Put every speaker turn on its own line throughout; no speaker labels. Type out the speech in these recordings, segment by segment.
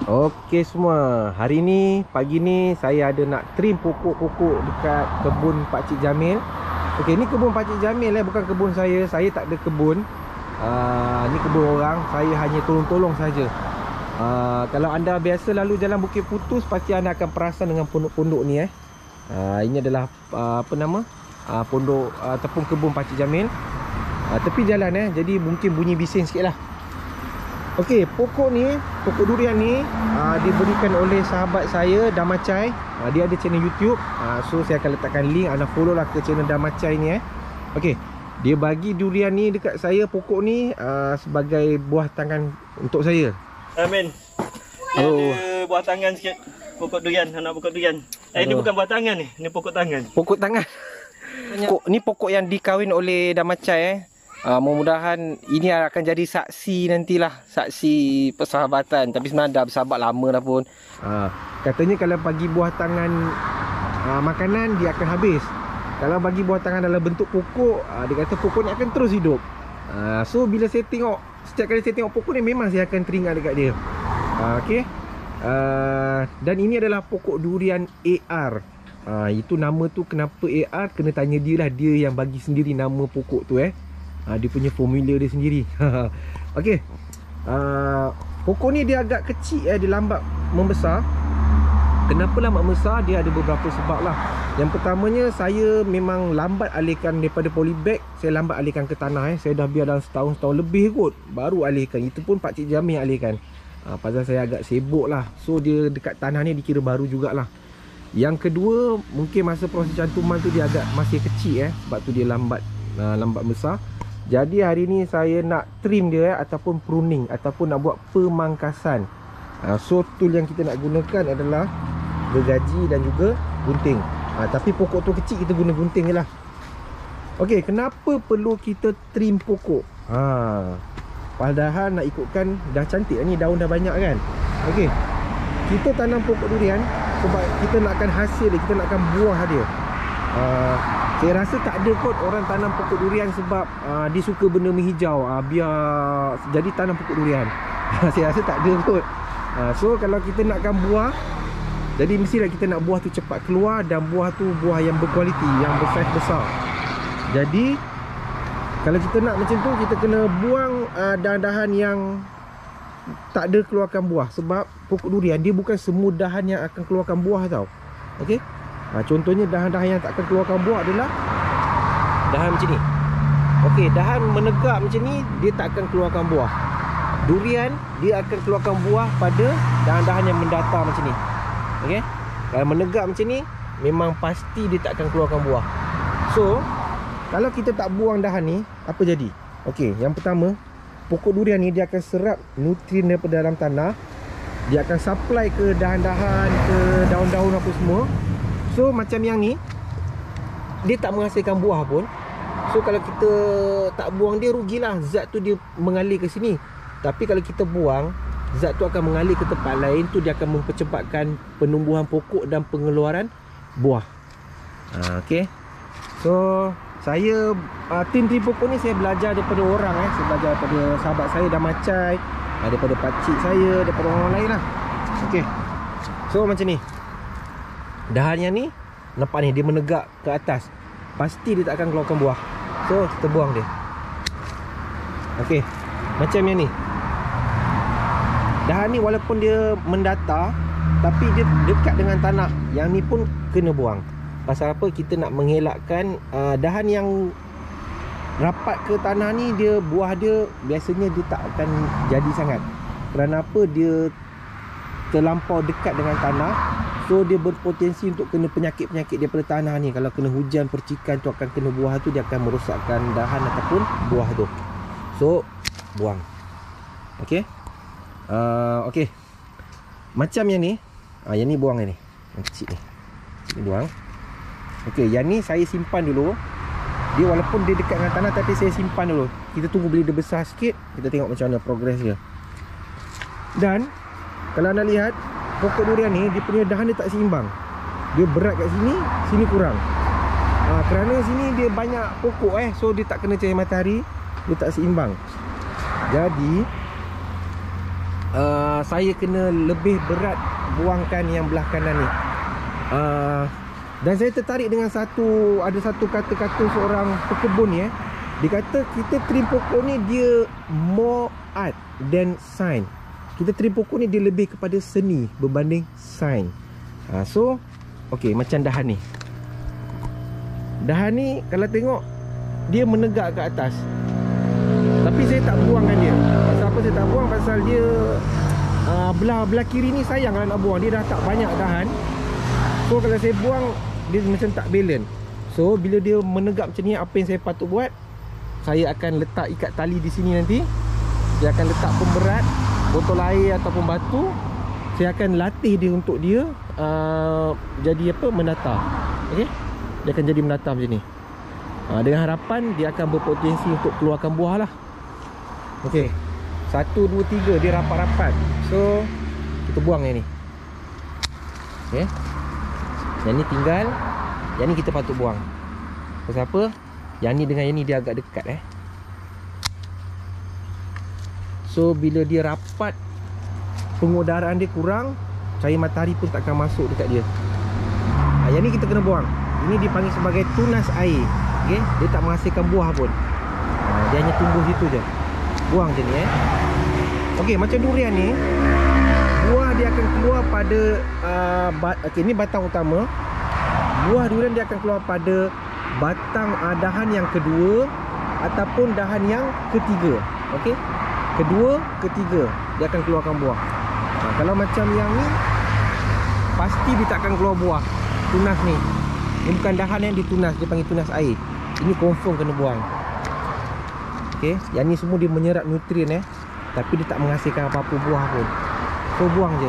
Okey semua, hari ni, pagi ni saya ada nak trim pokok-pokok dekat kebun Pakcik Jamil. Okey, ni kebun Pakcik Jamil bukan kebun saya. Saya tak ada kebun. Ni kebun orang, saya hanya tolong-tolong saja. Kalau anda biasa lalu jalan Bukit Putus, pasti anda akan perasan dengan pondok-pondok ni Ini adalah apa nama? Pondok ataupun kebun Pakcik Jamil. Tepi jalan jadi mungkin bunyi bising sikit lah. Okey, pokok durian ni diberikan oleh sahabat saya Damacai. Dia ada channel YouTube. So saya akan letakkan link, anda follow lah ke channel Damacai ni Okey, dia bagi durian ni dekat saya, pokok ni sebagai buah tangan untuk saya.
Amin. Dia ada buah tangan sikit. Pokok durian, anak pokok durian. Ini bukan buah tangan ni, ni pokok tangan.
Pokok tangan. Ni pokok yang dikahwin oleh Damacai mudah-mudahan ini akan jadi saksi nantilah, saksi persahabatan. Tapi sebenarnya dah bersahabat lama dah pun. Katanya kalau bagi buah tangan makanan, dia akan habis. Kalau bagi buah tangan dalam bentuk pokok, dia kata pokok ni akan terus hidup. So bila saya tengok, setiap kali saya tengok pokok ni, memang saya akan teringat dekat dia. Okey. Dan ini adalah pokok durian AR. Itu nama tu kenapa AR, kena tanya dia lah. Dia yang bagi sendiri nama pokok tu dia punya formula dia sendiri. Okey. Pokok ni dia agak kecil dia lambat membesar. Kenapa lambat membesar? Dia ada beberapa sebab lah. Yang pertamanya, saya memang lambat alihkan daripada polybag. Saya lambat alihkan ke tanah Saya dah biar dalam setahun lebih kot baru alihkan. Itu pun Pakcik Jamil alihkan. Pasal saya agak sibuk lah. So dia dekat tanah ni dikira baru jugalah. Yang kedua, mungkin masa proses cantuman tu dia agak masih kecil sebab tu dia lambat besar. Jadi hari ni saya nak trim dia ataupun pruning, ataupun nak buat pemangkasan. So tool yang kita nak gunakan adalah gergaji dan juga gunting. Tapi pokok tu kecil, kita guna gunting je lah. Okey, kenapa perlu kita trim pokok? Padahal nak ikutkan dah cantik ni, daun dah banyak kan. Okey, kita tanam pokok durian sebab kita nakkan hasil dia, kita nakkan buah dia. Saya rasa tak ada kot orang tanam pokok durian sebab dia suka benda menghijau, biar jadi tanam pokok durian. Saya rasa tak ada kot. So kalau kita nakkan buah, jadi mestilah kita nak buah tu cepat keluar, dan buah tu buah yang berkualiti, yang bersaiz besar. Jadi kalau kita nak macam tu, kita kena buang dahan-dahan yang tak ada keluarkan buah. Sebab pokok durian dia bukan semua dahan yang akan keluarkan buah tau. Okey. Contohnya dahan-dahan yang tak akan keluarkan buah adalah dahan macam ni. Okey, dahan menegak macam ni, dia tak akan keluarkan buah. Durian dia akan keluarkan buah pada dahan-dahan yang mendatar macam ni. Okey. Kalau menegak macam ni, memang pasti dia tak akan keluarkan buah. So kalau kita tak buang dahan ni, apa jadi? Okey, yang pertama, pokok durian ni dia akan serap nutrien daripada dalam tanah. Dia akan supply ke dahan-dahan, ke daun-daun apa semua. So macam yang ni, dia tak menghasilkan buah pun. So kalau kita tak buang dia, rugilah. Zat tu dia mengalir ke sini. Tapi kalau kita buang, zat tu akan mengalir ke tempat lain. Tu dia akan mempercepatkan penumbuhan pokok dan pengeluaran buah. Okey. So saya tim pokok ni saya belajar daripada orang Saya belajar daripada sahabat saya Damacai, daripada pakcik saya, daripada orang lain lah. Okey. So macam ni, dahan yang ni, nampak ni, dia menegak ke atas, pasti dia tak akan keluarkan buah. So kita buang dia. Okey, macam yang ni, dahan ni walaupun dia mendatar, tapi dia dekat dengan tanah. Yang ni pun kena buang. Pasal apa? Kita nak mengelakkan dahan yang rapat ke tanah ni, dia buah dia biasanya dia tak akan jadi sangat. Kerana apa? Dia terlampau dekat dengan tanah. So dia berpotensi untuk kena penyakit-penyakit daripada tanah ni. Kalau kena hujan, percikan tu akan kena buah tu, dia akan merosakkan dahan ataupun buah tu. So buang. Okey. Okey. Macam yang ni, yang ni buang yang ni. Yang kecil ni. Ni buang. Okey, yang ni saya simpan dulu. Dia walaupun dia dekat dengan tanah, tapi saya simpan dulu. Kita tunggu bila dia besar sikit, kita tengok macam mana progress dia. Dan kalau anda lihat, pokok durian ni, dia punya dahan dia tak seimbang. Dia berat kat sini, sini kurang. Kerana sini dia banyak pokok so dia tak kena cahaya matahari, dia tak seimbang. Jadi saya kena lebih berat buangkan yang belah kanan ni. Dan saya tertarik dengan ada satu kata-kata seorang pekebun ni. Dia kata kita trim pokok ni dia more art than science. Kita trim pokok ni dia lebih kepada seni berbanding sains. So okey, macam dahan ni. Dahan ni kalau tengok dia menegak ke atas. Tapi saya tak buangkan dia. Pasal apa saya tak buang? Pasal dia belah kiri ni sayang kalau nak buang. Dia dah tak banyak dahan. So kalau saya buang dia macam tak balance. So bila dia menegak macam ni, apa yang saya patut buat? Saya akan letak ikat tali di sini nanti. Saya akan letak pemberat, botol air ataupun batu. Saya akan latih dia untuk dia jadi apa? Menata. Okey? Dia akan jadi menata macam ni. Dengan harapan dia akan berpotensi untuk keluarkan buah lah. Okey. 1, 2, 3 dia rapat-rapat. So kita buang yang ni. Okey. Yang ni tinggal. Yang ni kita patut buang. Pasal apa? Yang ni dengan yang ni dia agak dekat So bila dia rapat, pengudaraan dia kurang, cahaya matahari pun takkan masuk dekat dia. Yang ni kita kena buang. Ini dipanggil sebagai tunas air. Okay? Dia tak menghasilkan buah pun. Dia hanya tumbuh situ je. Buang je ni Okey, macam durian ni, buah dia akan keluar pada okey, ni batang utama. Buah durian dia akan keluar pada batang dahan yang kedua ataupun dahan yang ketiga. Okey, kedua, ketiga dia akan keluarkan buah. Kalau macam yang ni, pasti dia tak akan keluar buah. Tunas ni, ini bukan dahan yang ditunas, dia panggil tunas air. Ini confirm kena buang. Okey, yang ni semua dia menyerap nutrien tapi dia tak menghasilkan apa-apa buah pun. So buang je.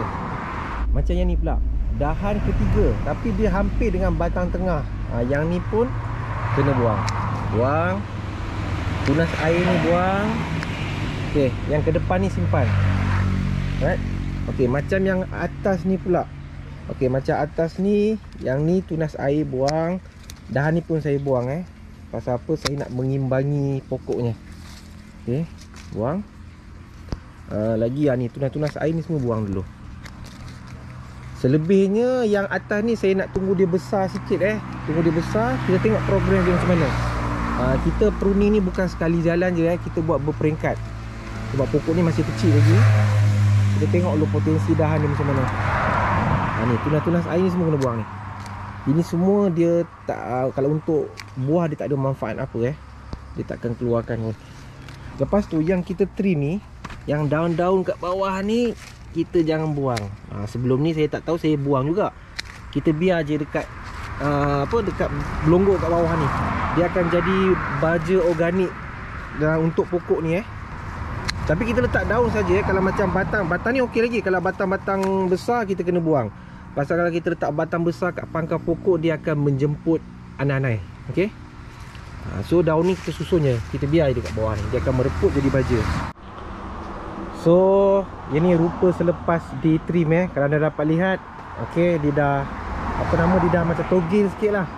Macam yang ni pula, dahan ketiga tapi dia hampir dengan batang tengah. Yang ni pun kena buang. Buang. Tunas air ni buang. Okey, yang ke depan ni simpan. Right? Okey, macam yang atas ni pula. Okey, macam atas ni, yang ni tunas air buang. Dahan ni pun saya buang Pasal apa? Saya nak mengimbangi pokoknya. Okey, buang. Lagi ni tunas-tunas air ni semua buang dulu. Selebihnya yang atas ni saya nak tunggu dia besar sikit Tunggu dia besar, kita tengok progress dia macam mana. Kita pruning ni bukan sekali jalan je kita buat berperingkat. Sebab pokok ni masih kecil lagi. Kita tengok dulu potensi dahan dia macam mana. Ni tunas-tunas air ni semua kena buang ni. Ini semua dia tak, kalau untuk buah dia tak ada manfaat apa Dia takkan keluarkan pun. Lepas tu yang kita trim ni, yang daun-daun kat bawah ni kita jangan buang. Sebelum ni saya tak tahu, saya buang juga. Kita biar je dekat dekat belonggok kat bawah ni. Dia akan jadi baja organik untuk pokok ni Tapi kita letak daun saja Kalau macam batang ni okey lagi. Kalau batang-batang besar kita kena buang. Pasal kalau kita letak batang besar kat pangkal pokok, dia akan menjemput anai-anai. Okey. So daun ni kita susun je. Kita biar dekat bawah ni. Dia akan mereput jadi baja. So ini rupa selepas di trim Kalau anda dapat lihat, okey, dia dah dia dah macam togel sikit lah.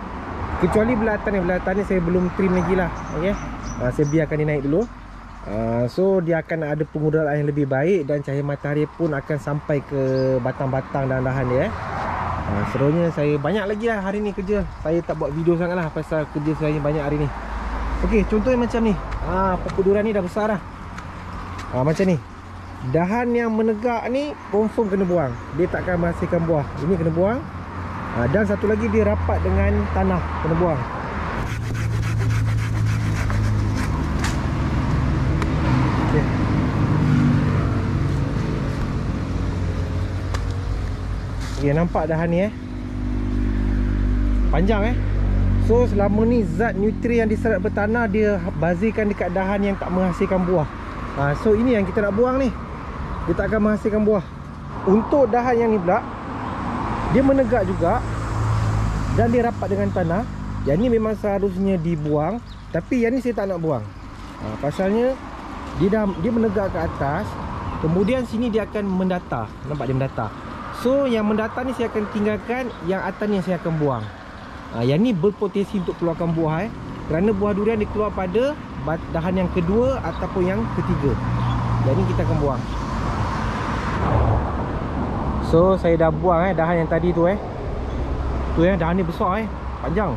Kecuali belatan ni saya belum trim lagi lah. Okey. Saya biarkan dia naik dulu. So dia akan ada pengudaraan yang lebih baik dan cahaya matahari pun akan sampai ke batang-batang dan dahan dia seronnya. Saya banyak lagi lah hari ni kerja. Saya tak buat video sangat lah pasal kerja saya banyak hari ni. Okey, contohnya macam ni. Pokok durian ni dah besar dah. Macam ni. Dahan yang menegak ni confirm kena buang. Dia takkan menghasilkan buah. Ini kena buang. Dan satu lagi dia rapat dengan tanah, kena buang. Okay. Okay, nampak dahan ni panjang So selama ni zat nutrien yang diserap bertanah dia bazirkan dekat dahan yang tak menghasilkan buah. So ini yang kita nak buang ni. Dia tak akan menghasilkan buah. Untuk dahan yang ni pula, dia menegak juga dan dia rapat dengan tanah. Yang ni memang seharusnya dibuang, tapi yang ni saya tak nak buang. Pasalnya dia menegak ke atas, kemudian sini dia akan mendata. Nampak dia mendata. So yang mendata ni saya akan tinggalkan, yang atas ni saya akan buang. Yang ni berpotensi untuk keluarkan buah kerana buah durian dia keluar pada dahan yang kedua ataupun yang ketiga. Yang ni kita akan buang. So saya dah buang dahan yang tadi tu tu dahan ni besar panjang.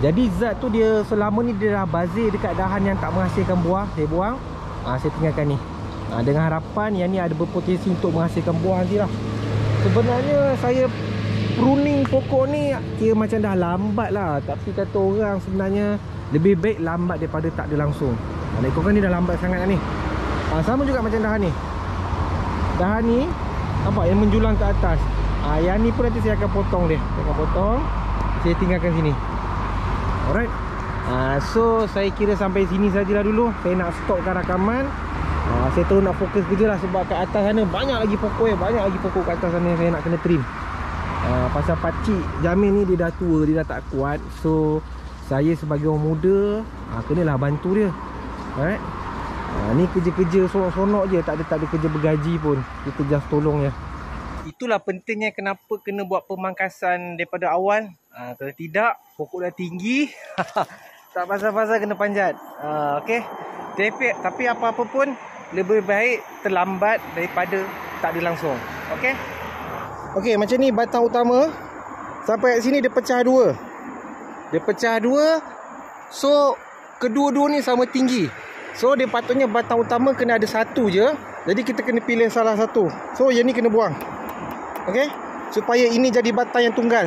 Jadi zat tu dia selama ni dia dah bazir dekat dahan yang tak menghasilkan buah. Saya buang, saya tinggalkan ni, dengan harapan yang ni ada berpotensi untuk menghasilkan buah nanti lah. Sebenarnya saya pruning pokok ni kira macam dah lambat lah, tapi kata orang sebenarnya lebih baik lambat daripada tak ada langsung. Ikutkan ni dah lambat sangat lah ni. Sama juga macam dahan ni. Dahan ni nampak yang menjulang ke atas. Yang ni pun nanti saya akan potong dia. Saya akan potong, saya tinggalkan sini. Alright. So saya kira sampai sini sajalah dulu. Saya nak stopkan rakaman. Saya terus nak fokus kerja lah, sebab kat atas sana banyak lagi pokok banyak lagi pokok kat atas sana yang saya nak kena trim. Pasal pakcik Jamil ni dia dah tua, dia dah tak kuat. So saya sebagai orang muda kenalah bantu dia. Alright. Ni kerja-kerja sonok-sonok je, tak ada kerja bergaji pun. Kita just tolong je. Itulah pentingnya kenapa kena buat pemangkasan daripada awal. Kalau tidak, pokok dah tinggi. Tak pasal-pasal kena panjat. Okey. Tapi apa-apa pun lebih baik terlambat daripada tak ada langsung. Okey. Okey, macam ni batang utama. Sampai kat sini dia pecah dua. So kedua-dua ni sama tinggi. So dia patutnya batang utama kena ada satu je. Jadi kita kena pilih salah satu. So yang ni kena buang. Okey, supaya ini jadi batang yang tunggal.